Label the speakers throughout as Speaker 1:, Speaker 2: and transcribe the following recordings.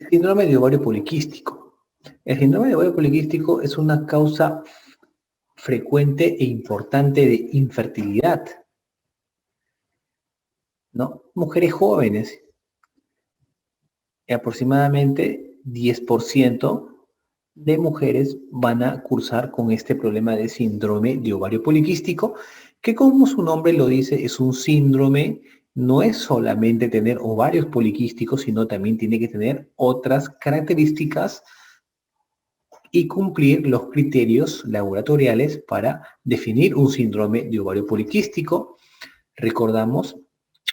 Speaker 1: Síndrome de ovario poliquístico. El síndrome de ovario poliquístico es una causa frecuente e importante de infertilidad, ¿no? Mujeres jóvenes, aproximadamente 10% de mujeres van a cursar con este problema de síndrome de ovario poliquístico, que como su nombre lo dice, es un síndrome, no es solamente tener ovarios poliquísticos, sino también tiene que tener otras características y cumplir los criterios laboratoriales para definir un síndrome de ovario poliquístico. Recordamos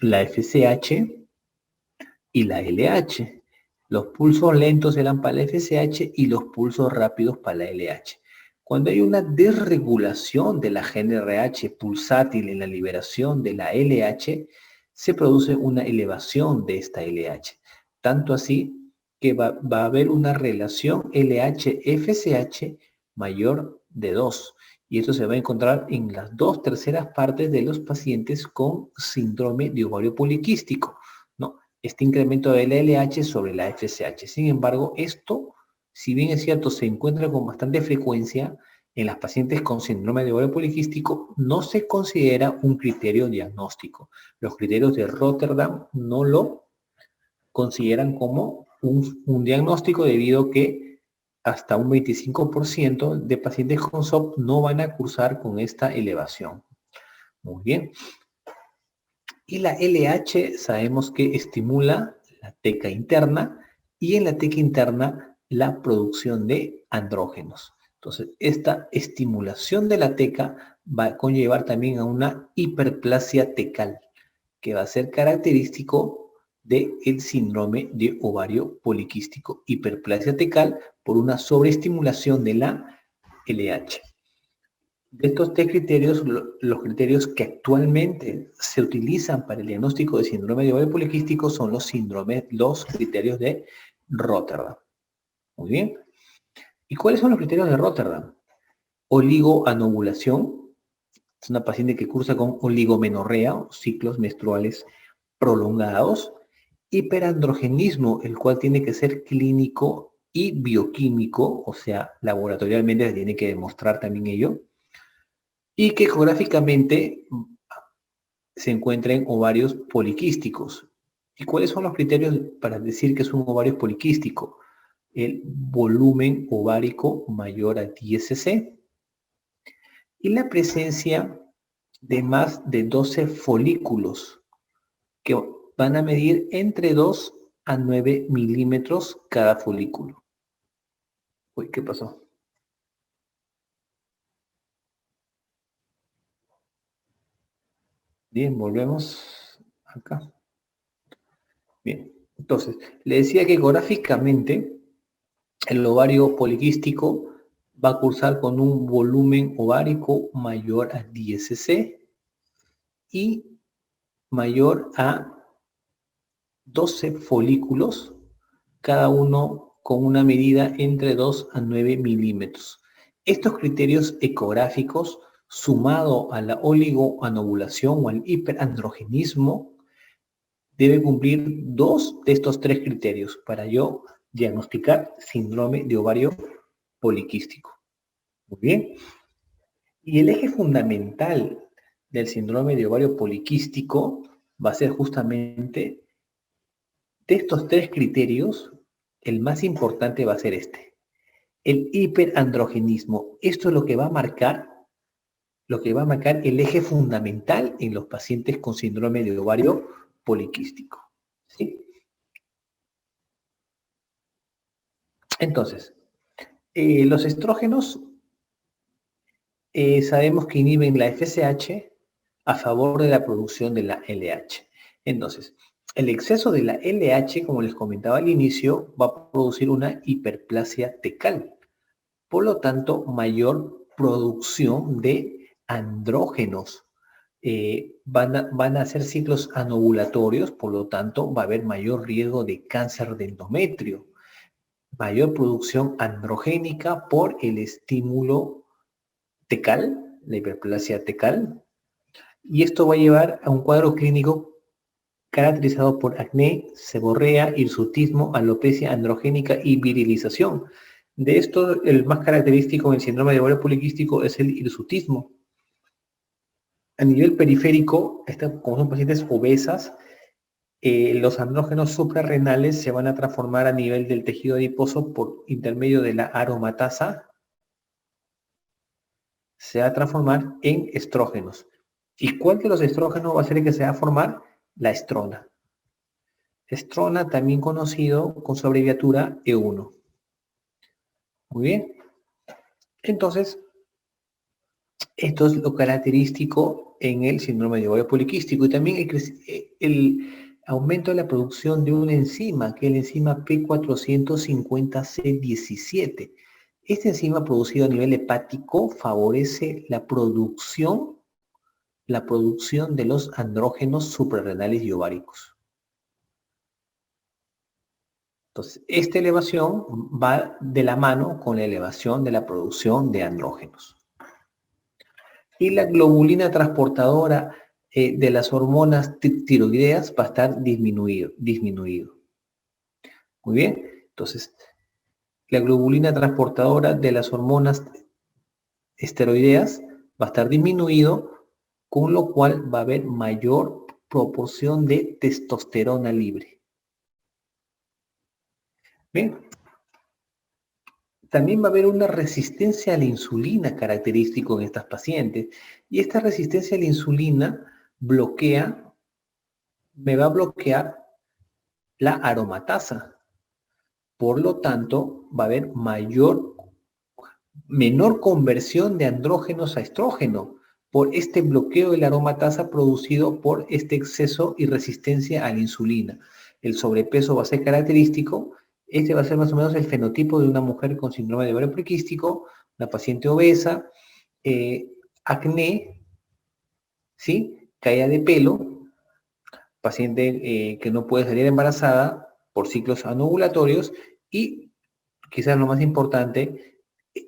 Speaker 1: la FSH y la LH. Los pulsos lentos eran para la FSH y los pulsos rápidos para la LH. Cuando hay una desregulación de la GnRH pulsátil en la liberación de la LH, se produce una elevación de esta LH. Tanto así que va a haber una relación LH-FSH mayor de 2. Y esto se va a encontrar en las 2/3 partes de los pacientes con síndrome de ovario poliquístico, ¿no? Este incremento de la LH sobre la FSH. Sin embargo, esto, si bien es cierto, se encuentra con bastante frecuencia en las pacientes con síndrome de ovario poliquístico, no se considera un criterio diagnóstico. Los criterios de Rotterdam no lo consideran como un diagnóstico debido a que hasta un 25% de pacientes con SOP no van a cursar con esta elevación. Muy bien. Y la LH sabemos que estimula la teca interna y en la teca interna la producción de andrógenos. Entonces, esta estimulación de la teca va a conllevar también a una hiperplasia tecal, que va a ser característico del síndrome de ovario poliquístico. Hiperplasia tecal por una sobreestimulación de la LH. De estos tres criterios, los criterios que actualmente se utilizan para el diagnóstico de síndrome de ovario poliquístico son los criterios de Rotterdam. Muy bien. ¿Y cuáles son los criterios de Rotterdam? Oligoanovulación. Es una paciente que cursa con oligomenorrea, ciclos menstruales prolongados. Hiperandrogenismo, el cual tiene que ser clínico y bioquímico, o sea, laboratorialmente se tiene que demostrar también ello. Y que ecográficamente se encuentra en ovarios poliquísticos. ¿Y cuáles son los criterios para decir que es un ovario poliquístico? El volumen ovárico mayor a 10 cc y la presencia de más de 12 folículos que van a medir entre 2 a 9 milímetros cada folículo. Uy, ¿qué pasó? Bien, volvemos acá. Bien, entonces, le decía que ecográficamente el ovario poliquístico va a cursar con un volumen ovárico mayor a 10 cc y mayor a 12 folículos, cada uno con una medida entre 2 a 9 milímetros. Estos criterios ecográficos, sumado a la oligoanovulación o al hiperandrogenismo, debe cumplir 2 de estos 3 criterios para yo diagnosticar síndrome de ovario poliquístico. Muy bien. Y el eje fundamental del síndrome de ovario poliquístico va a ser justamente de estos 3 criterios, el más importante va a ser este, el hiperandrogenismo. Esto es lo que va a marcar el eje fundamental en los pacientes con síndrome de ovario poliquístico. ¿Sí? Entonces, los estrógenos sabemos que inhiben la FSH a favor de la producción de la LH. Entonces, el exceso de la LH, como les comentaba al inicio, va a producir una hiperplasia tecal. Por lo tanto, mayor producción de andrógenos. Van a hacer ciclos anovulatorios, por lo tanto, va a haber mayor riesgo de cáncer de endometrio. Mayor producción androgénica por el estímulo tecal, la hiperplasia tecal, y esto va a llevar a un cuadro clínico caracterizado por acné, seborrea, hirsutismo, alopecia androgénica y virilización. De esto, el más característico en el síndrome de ovario poliquístico es el hirsutismo. A nivel periférico, como son pacientes obesas, los andrógenos suprarrenales se van a transformar a nivel del tejido adiposo por intermedio de la aromatasa, se va a transformar en estrógenos. ¿Y cuál de los estrógenos va a ser el que se va a formar? La estrona. Estrona, también conocido con su abreviatura E1. Muy bien. Entonces, esto es lo característico en el síndrome de ovario poliquístico y también el aumento de la producción de una enzima, que es la enzima P450C17. Esta enzima producida a nivel hepático favorece la producción de los andrógenos suprarrenales y ováricos. Entonces, esta elevación va de la mano con la elevación de la producción de andrógenos. Y la globulina transportadora de las hormonas tiroideas va a estar disminuido. Muy bien, entonces, la globulina transportadora de las hormonas esteroideas va a estar disminuido, con lo cual va a haber mayor proporción de testosterona libre. Bien, también va a haber una resistencia a la insulina característico en estas pacientes. Y esta resistencia a la insulina me va a bloquear la aromatasa. Por lo tanto, va a haber menor conversión de andrógenos a estrógeno por este bloqueo de la aromatasa producido por este exceso y resistencia a la insulina. El sobrepeso va a ser característico. Este va a ser más o menos el fenotipo de una mujer con síndrome de ovario poliquístico, una paciente obesa, acné, ¿sí? Caída de pelo, paciente que no puede salir embarazada por ciclos anovulatorios y quizás lo más importante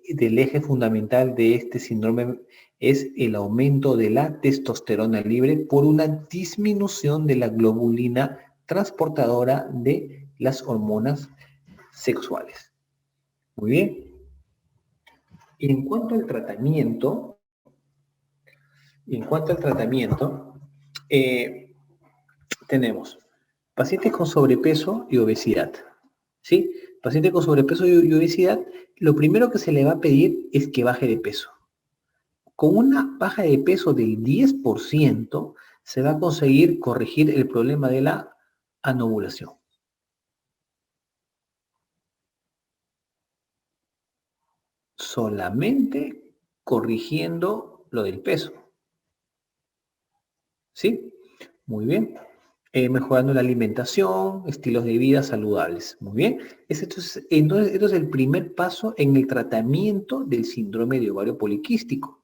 Speaker 1: del eje fundamental de este síndrome es el aumento de la testosterona libre por una disminución de la globulina transportadora de las hormonas sexuales. Muy bien. En cuanto al tratamiento, tenemos pacientes con sobrepeso y obesidad. ¿Sí? Paciente con sobrepeso y obesidad, lo primero que se le va a pedir es que baje de peso. Con una baja de peso del 10% se va a conseguir corregir el problema de la anovulación. Solamente corrigiendo lo del peso. ¿Sí? Muy bien. Mejorando la alimentación, estilos de vida saludables. Muy bien. Entonces, esto es el primer paso en el tratamiento del síndrome de ovario poliquístico.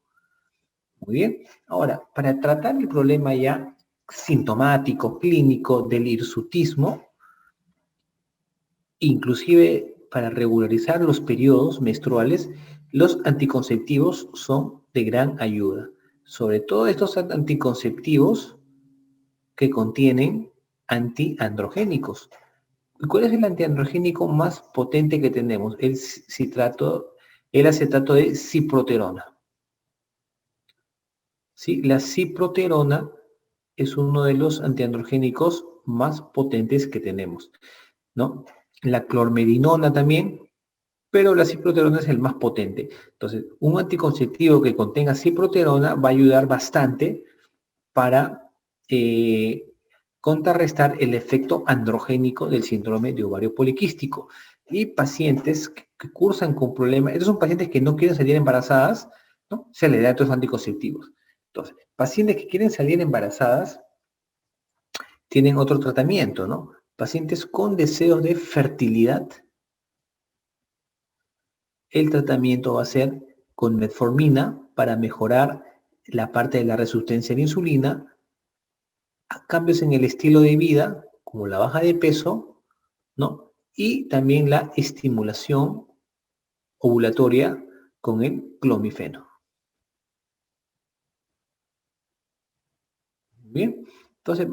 Speaker 1: Muy bien. Ahora, para tratar el problema ya sintomático, clínico del hirsutismo, inclusive para regularizar los periodos menstruales, los anticonceptivos son de gran ayuda. Sobre todo estos anticonceptivos que contienen antiandrogénicos. ¿Cuál es el antiandrogénico más potente que tenemos? El acetato de ciproterona. ¿Sí? La ciproterona es uno de los antiandrogénicos más potentes que tenemos, ¿no? La clormedinona también, pero la ciproterona es el más potente. Entonces, un anticonceptivo que contenga ciproterona va a ayudar bastante para contrarrestar el efecto androgénico del síndrome de ovario poliquístico. Y pacientes que cursan con problemas, estos son pacientes que no quieren salir embarazadas, ¿no? Se les da estos anticonceptivos. Entonces, pacientes que quieren salir embarazadas tienen otro tratamiento, ¿no? Pacientes con deseos de fertilidad, el tratamiento va a ser con metformina para mejorar la parte de la resistencia a la insulina, a cambios en el estilo de vida, como la baja de peso, ¿no? Y también la estimulación ovulatoria con el clomifeno. Bien, entonces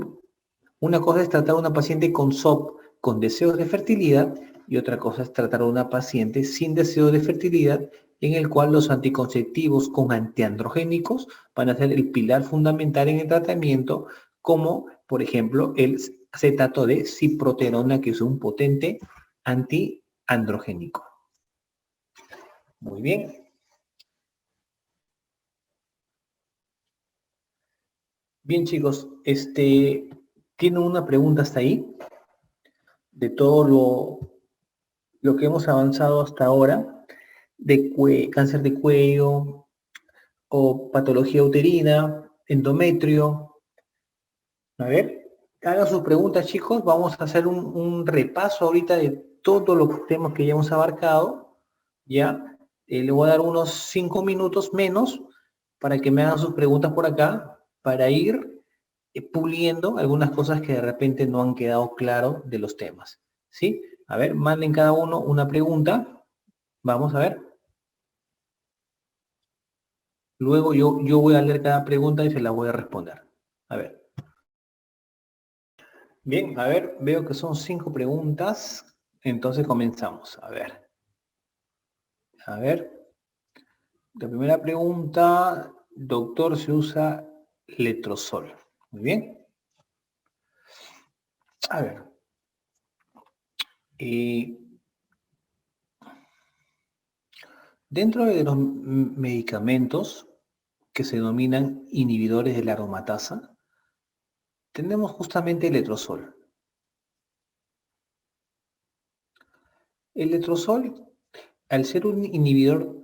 Speaker 1: Una cosa es tratar a una paciente con SOP con deseos de fertilidad y otra cosa es tratar a una paciente sin deseo de fertilidad en el cual los anticonceptivos con antiandrogénicos van a ser el pilar fundamental en el tratamiento, como por ejemplo el acetato de ciproterona, que es un potente antiandrogénico. Muy bien. Bien, chicos, ¿tienen una pregunta hasta ahí? De todo lo que hemos avanzado hasta ahora, de cáncer de cuello o patología uterina, endometrio. A ver, hagan sus preguntas, chicos. Vamos a hacer un repaso ahorita de todos los temas que ya hemos abarcado. ¿Ya? Le voy a dar unos 5 minutos menos para que me hagan sus preguntas por acá, para ir puliendo algunas cosas que de repente no han quedado claro de los temas. ¿Sí? A ver, manden cada uno una pregunta. Vamos a ver. Luego yo voy a leer cada pregunta y se la voy a responder. A ver. Bien, a ver, veo que son 5 preguntas. Entonces comenzamos. A ver. A ver. La primera pregunta, doctor, ¿se usa letrozol? Muy bien. A ver. Dentro de los medicamentos que se denominan inhibidores de la aromatasa, tenemos justamente el letrozol. El letrozol, al ser un inhibidor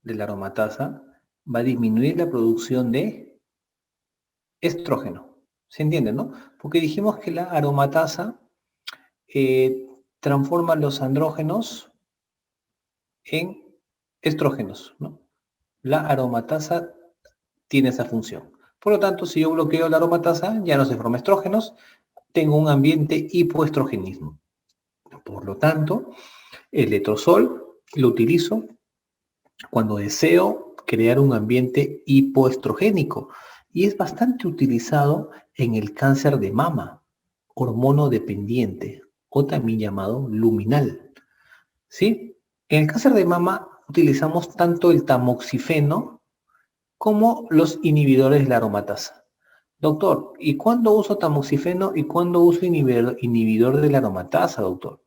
Speaker 1: de la aromatasa, va a disminuir la producción de estrógeno. ¿Se entiende, no? Porque dijimos que la aromatasa transforma los andrógenos en estrógenos, ¿no? La aromatasa tiene esa función. Por lo tanto, si yo bloqueo la aromatasa, ya no se forman estrógenos, tengo un ambiente hipoestrogenismo. Por lo tanto, el letrozol lo utilizo cuando deseo crear un ambiente hipoestrogénico y es bastante utilizado en el cáncer de mama, hormonodependiente o también llamado luminal. ¿Sí? En el cáncer de mama utilizamos tanto el tamoxifeno como los inhibidores de la aromatasa. Doctor, ¿y cuándo uso tamoxifeno y cuándo uso inhibidor de la aromatasa, doctor?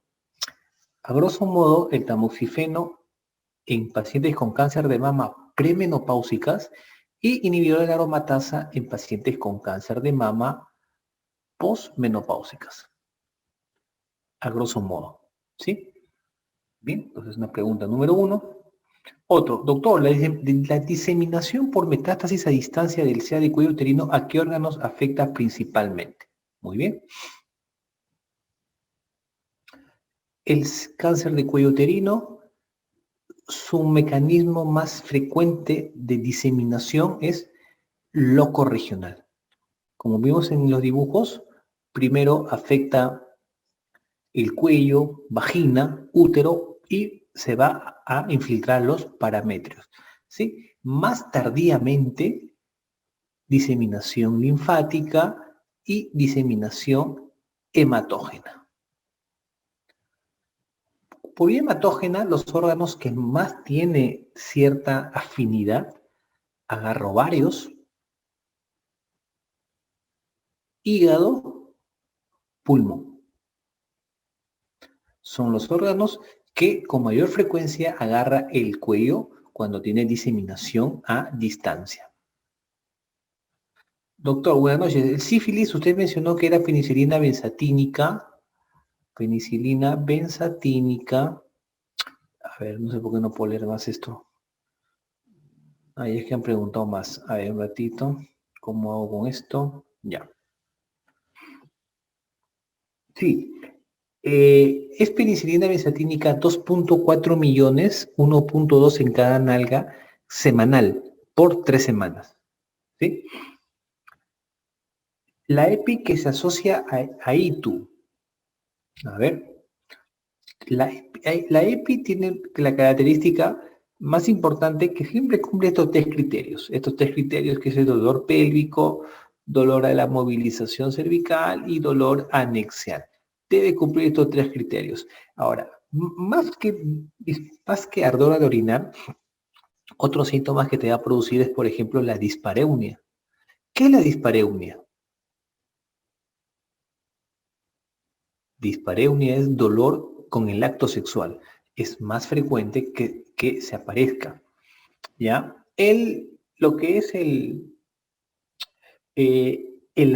Speaker 1: A grosso modo, el tamoxifeno en pacientes con cáncer de mama premenopáusicas y inhibidor de la aromatasa en pacientes con cáncer de mama posmenopáusicas. A grosso modo, ¿sí? Bien, entonces una pregunta número 1. Otro, doctor, la diseminación por metástasis a distancia del CA de cuello uterino, ¿a qué órganos afecta principalmente? Muy bien. El cáncer de cuello uterino, su mecanismo más frecuente de diseminación es locorregional. Como vimos en los dibujos, primero afecta el cuello, vagina, útero y se va a infiltrar los paramétrios. ¿Sí? Más tardíamente, diseminación linfática y diseminación hematógena. Por vía hematógena, los órganos que más tiene cierta afinidad, agarro varios, hígado, pulmón. Son los órganos que con mayor frecuencia agarra el cuello cuando tiene diseminación a distancia. Doctor, buenas noches. El sífilis, usted mencionó que era penicilina benzatínica. Penicilina benzatínica. A ver, no sé por qué no puedo leer más esto. Ahí es que han preguntado más. A ver, un ratito. ¿Cómo hago con esto? Ya. Sí. Es penicilina benzatínica 2.4 millones, 1.2 en cada nalga semanal por 3 semanas. ¿Sí? La EPI que se asocia a ITU. A ver. La EPI tiene la característica más importante que siempre cumple estos 3 criterios. Estos 3 criterios que es el dolor pélvico, dolor a la movilización cervical y dolor anexial. Debe cumplir estos 3 criterios. Ahora, más que ardor de orinar, otros síntomas que te va a producir es, por ejemplo, la dispareunia. ¿Qué es la dispareunia? Dispareunia es dolor con el acto sexual. Es más frecuente que se aparezca, ¿ya? Lo que es el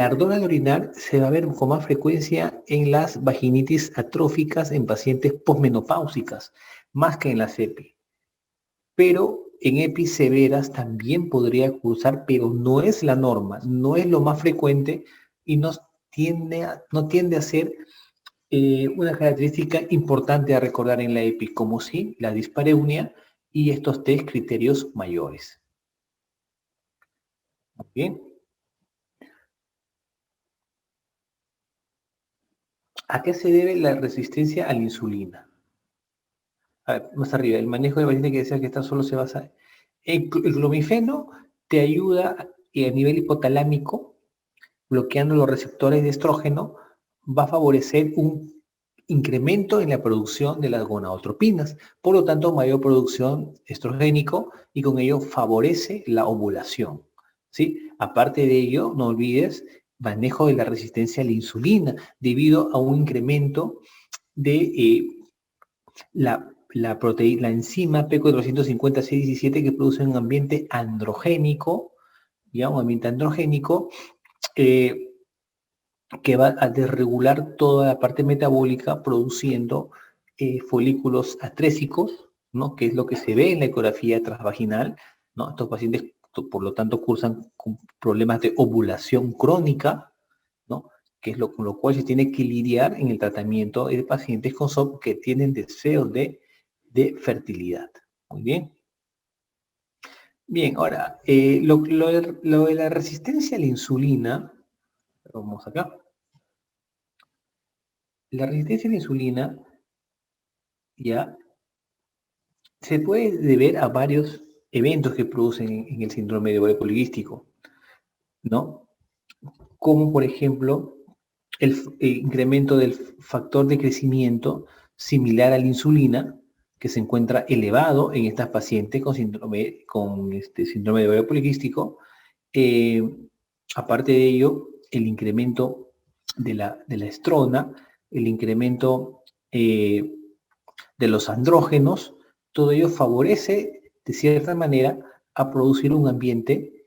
Speaker 1: ardor al orinar se va a ver con más frecuencia en las vaginitis atróficas en pacientes posmenopáusicas, más que en las EPI. Pero en EPI severas también podría cursar, pero no es la norma, no es lo más frecuente y no tiende a ser una característica importante a recordar en la EPI, como sí, la dispareunia y estos 3 criterios mayores. Bien. ¿A qué se debe la resistencia a la insulina? A ver, más arriba, el manejo de paciente que decía que esta solo se basa. El clomifeno te ayuda a nivel hipotalámico, bloqueando los receptores de estrógeno, va a favorecer un incremento en la producción de las gonadotropinas, por lo tanto, mayor producción estrogénico y con ello favorece la ovulación. ¿Sí? Aparte de ello, no olvides manejo de la resistencia a la insulina, debido a un incremento de la enzima P450C17 que produce un ambiente androgénico, ¿ya? Un ambiente androgénico eh, que va a desregular toda la parte metabólica produciendo folículos atrésicos, ¿no? Que es lo que se ve en la ecografía transvaginal, ¿no? Estos pacientes, por lo tanto, cursan con problemas de ovulación crónica, ¿no? Que es con lo cual se tiene que lidiar en el tratamiento de pacientes con SOP que tienen deseos de fertilidad. Muy bien. Bien, ahora, lo de la resistencia a la insulina, vamos acá. La resistencia a la insulina ya se puede deber a varios eventos que producen en el síndrome de ovario poliquístico, ¿no? Como por ejemplo el incremento del factor de crecimiento similar a la insulina, que se encuentra elevado en estas pacientes con este síndrome de ovario poliquístico. Eh, Aparte de ello, el incremento de la estrona, el incremento de los andrógenos, todo ello favorece de cierta manera a producir un ambiente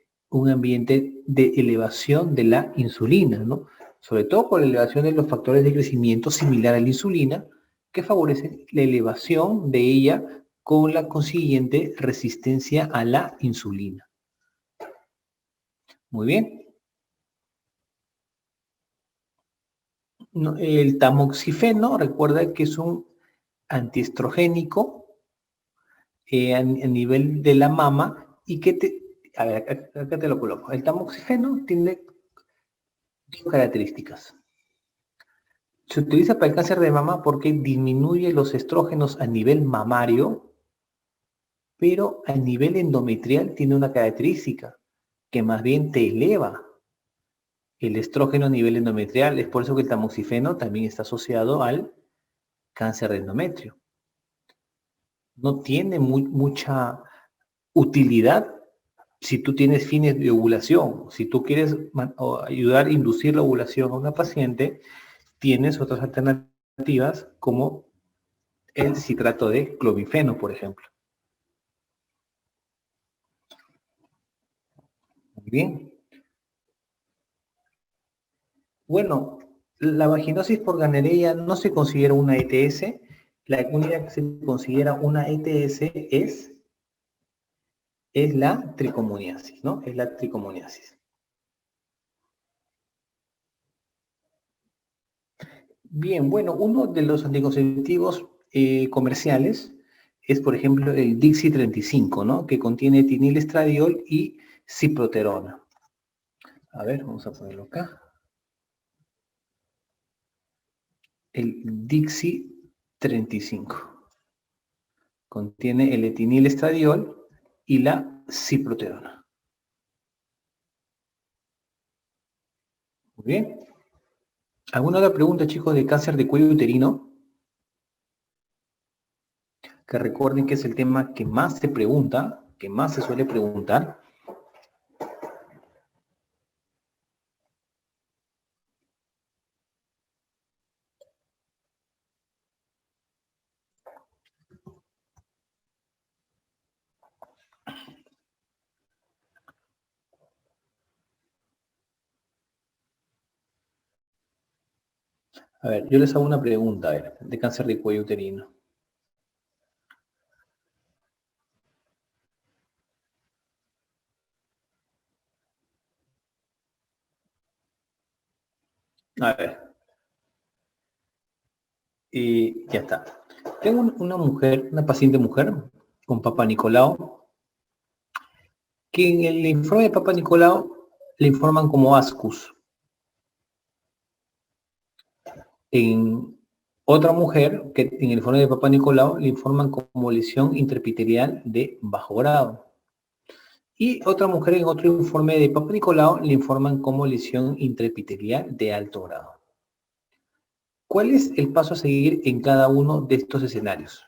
Speaker 1: de elevación de la insulina, ¿no? Sobre todo por la elevación de los factores de crecimiento similar a la insulina, que favorecen la elevación de ella con la consiguiente resistencia a la insulina. Muy bien. El tamoxifeno, recuerda que es un antiestrogénico a nivel de la mama y a ver, acá te lo coloco. El tamoxifeno tiene dos características. Se utiliza para el cáncer de mama porque disminuye los estrógenos a nivel mamario, pero a nivel endometrial tiene una característica que más bien te eleva el estrógeno a nivel endometrial. Es por eso que el tamoxifeno también está asociado al cáncer de endometrio. No tiene mucha utilidad si tú tienes fines de ovulación. Si tú quieres ayudar a inducir la ovulación a una paciente, tienes otras alternativas como el citrato de clomifeno, por ejemplo. Muy bien. Bueno, la vaginosis por Ganereia no se considera una ETS. La única que se considera una ETS es la tricomoniasis, ¿no? Es la tricomoniasis. Bien, bueno, uno de los anticonceptivos comerciales es, por ejemplo, el Dixi 35, ¿no? Que contiene etinilestradiol y ciproterona. A ver, vamos a ponerlo acá. El Dixi 35. Contiene el etinilestradiol y la ciproterona. Muy bien. ¿Alguna otra pregunta, chicos, de cáncer de cuello uterino? Que recuerden que es el tema que más se pregunta, que más se suele preguntar. A ver, yo les hago una pregunta, a ver, de cáncer de cuello uterino. A ver, y ya está. Tengo una mujer, una paciente mujer con Papa Nicolau, que en el informe de Papa Nicolau le informan como ascus. En otra mujer, que en el informe de Papa Nicolau le informan como lesión intraepitelial de bajo grado. Y otra mujer en otro informe de Papa Nicolau le informan como lesión intraepitelial de alto grado. ¿Cuál es el paso a seguir en cada uno de estos escenarios?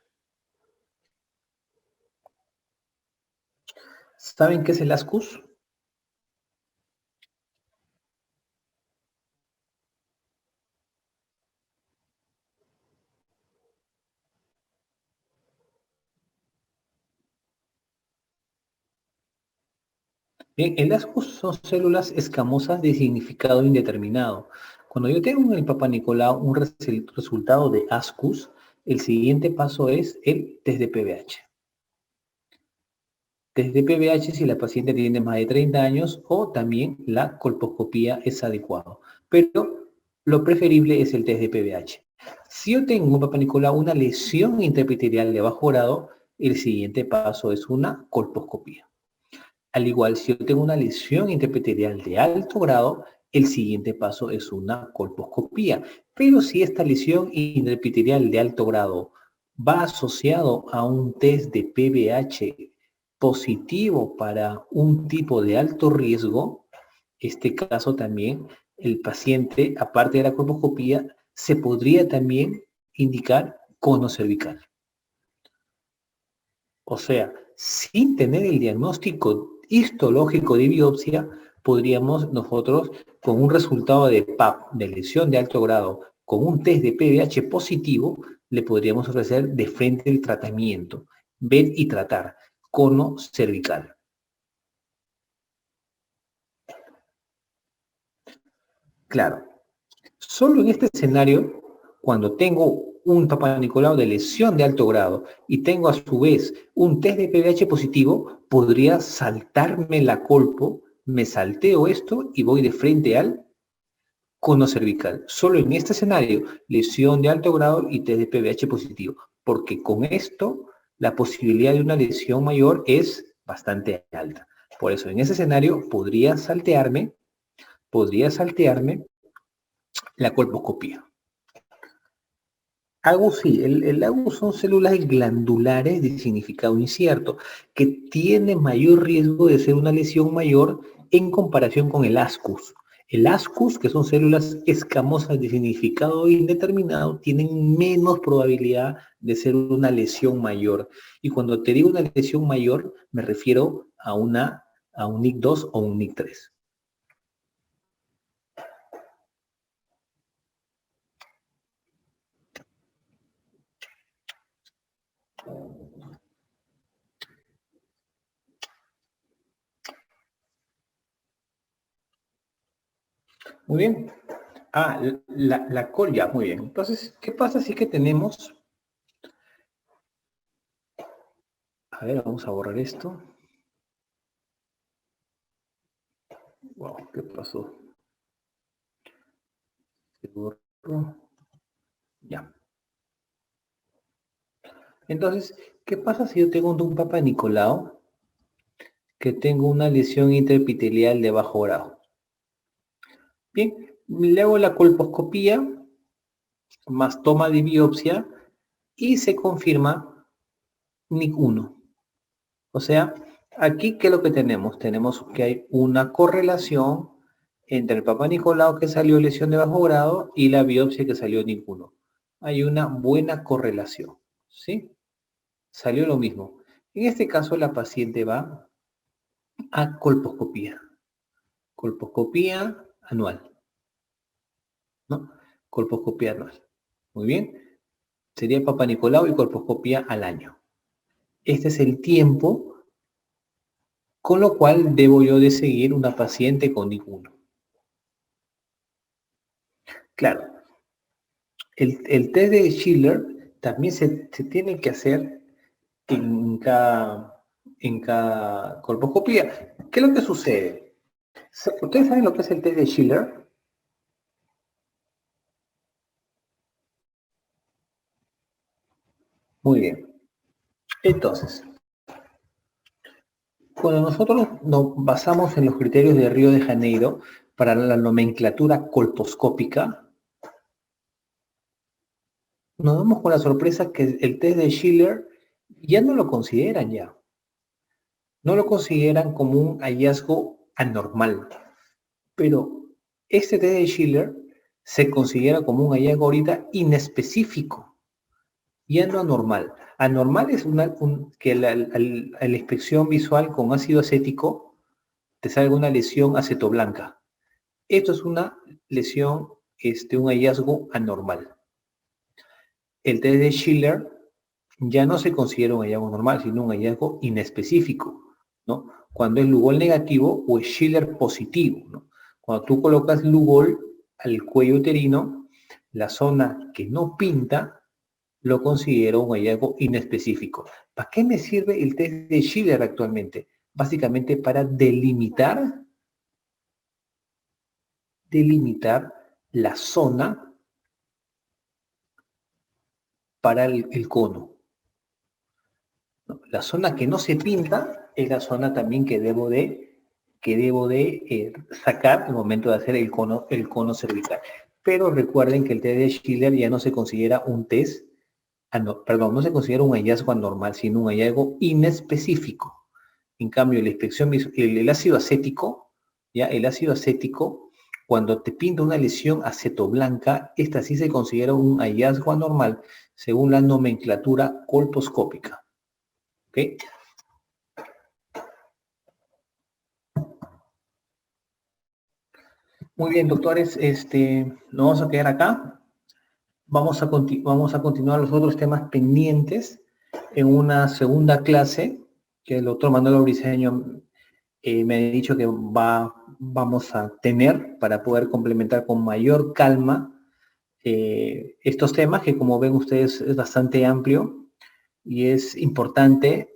Speaker 1: ¿Saben qué es el ascus? Bien, el ascus son células escamosas de significado indeterminado. Cuando yo tengo en el Papa Nicolau un resultado de ascus, el siguiente paso es el test de PBH. Test de PBH si la paciente tiene más de 30 años o también la colposcopía es adecuado. Pero lo preferible es el test de PBH. Si yo tengo en Papa Nicolau una lesión intraepitelial de bajo grado, el siguiente paso es una colposcopía. Al igual, si yo tengo una lesión intraepitelial de alto grado, el siguiente paso es una colposcopía. Pero si esta lesión intraepitelial de alto grado va asociado a un test de PBH positivo para un tipo de alto riesgo, este caso también el paciente, aparte de la colposcopía, se podría también indicar cono cervical. O sea, sin tener el diagnóstico histológico de biopsia, podríamos nosotros, con un resultado de PAP, de lesión de alto grado, con un test de PBH positivo, le podríamos ofrecer de frente el tratamiento, ver y tratar, cono cervical. Claro, solo en este escenario, cuando tengo un Papa Nicolau de lesión de alto grado y tengo a su vez un test de PBH positivo, podría saltarme la colpo, me salteo esto y voy de frente al cono cervical. Solo en este escenario, lesión de alto grado y test de PBH positivo, porque con esto la posibilidad de una lesión mayor es bastante alta. Por eso en ese escenario podría saltearme la colposcopía. Agus, sí, el agus son células glandulares de significado incierto, que tienen mayor riesgo de ser una lesión mayor en comparación con el ascus. El ascus, que son células escamosas de significado indeterminado, tienen menos probabilidad de ser una lesión mayor. Y cuando te digo una lesión mayor, me refiero a un NIC2 o un NIC3. Muy bien. Ah, la col, ya, muy bien. Entonces, ¿qué pasa si es que tenemos... A ver, vamos a borrar esto. Wow, ¿qué pasó? Se borró. Ya. Entonces, ¿qué pasa si yo tengo un Papa Nicolau que tengo una lesión intraepitelial de bajo grado? Bien, le hago la colposcopía más toma de biopsia y se confirma NIC1. O sea, aquí, ¿qué es lo que tenemos? Tenemos que hay una correlación entre el Papa Nicolau que salió lesión de bajo grado y la biopsia que salió ninguno. Hay una buena correlación, ¿sí? Salió lo mismo. En este caso la paciente va a colposcopía anual, ¿no? Colposcopía anual. Muy bien. Sería Papa Nicolau y colposcopía al año. Este es el tiempo con lo cual debo yo de seguir una paciente con ninguno. Claro, el test de Schiller también se tiene que hacer en cada colposcopía. ¿Qué es lo que sucede? ¿Ustedes saben lo que es el test de Schiller? Muy bien. Entonces, cuando nosotros nos basamos en los criterios de Río de Janeiro para la nomenclatura colposcópica, nos damos con la sorpresa que el test de Schiller ya no lo consideran ya. No lo consideran como un hallazgo anormal. Pero este test de Schiller se considera como un hallazgo ahorita inespecífico, ya no anormal. Anormal es que la inspección visual con ácido acético te salga una lesión acetoblanca. Esto es una lesión, un hallazgo anormal. El test de Schiller ya no se considera un hallazgo normal, sino un hallazgo inespecífico, ¿no? Cuando es Lugol negativo o es Schiller positivo, ¿no? Cuando tú colocas Lugol al cuello uterino, la zona que no pinta lo considero un hallazgo inespecífico. ¿Para qué me sirve el test de Schiller actualmente? Básicamente para delimitar la zona para el cono. La zona que no se pinta es la zona también que debo de sacar al momento de hacer el cono cervical. Pero recuerden que el test de Schiller ya no se considera un test, no se considera un hallazgo anormal, sino un hallazgo inespecífico. En cambio, la inspección, el ácido acético, ¿ya? El ácido acético, cuando te pinta una lesión acetoblanca, esta sí se considera un hallazgo anormal según la nomenclatura colposcópica. ¿Ok? Muy bien, doctores, nos vamos a quedar acá. Vamos a continuar los otros temas pendientes en una segunda clase que el doctor Manuel Briceño me ha dicho que vamos a tener para poder complementar con mayor calma estos temas que, como ven ustedes, es bastante amplio y es importante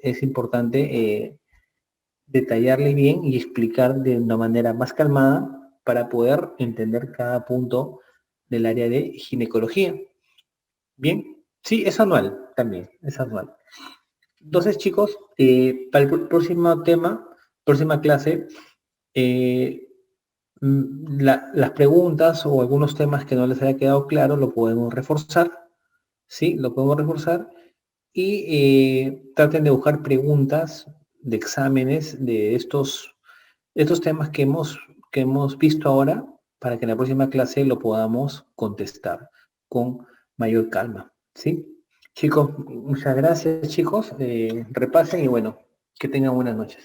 Speaker 1: detallarle bien y explicar de una manera más calmada para poder entender cada punto del área de ginecología. Bien, sí, es anual también, es anual. Entonces, chicos, para el próximo tema, próxima clase, las preguntas o algunos temas que no les haya quedado claro lo podemos reforzar, ¿sí? Lo podemos reforzar y traten de buscar preguntas de exámenes de estos temas que hemos visto ahora para que en la próxima clase lo podamos contestar con mayor calma, ¿sí? Chicos, muchas gracias, chicos. Repasen y bueno, que tengan buenas noches.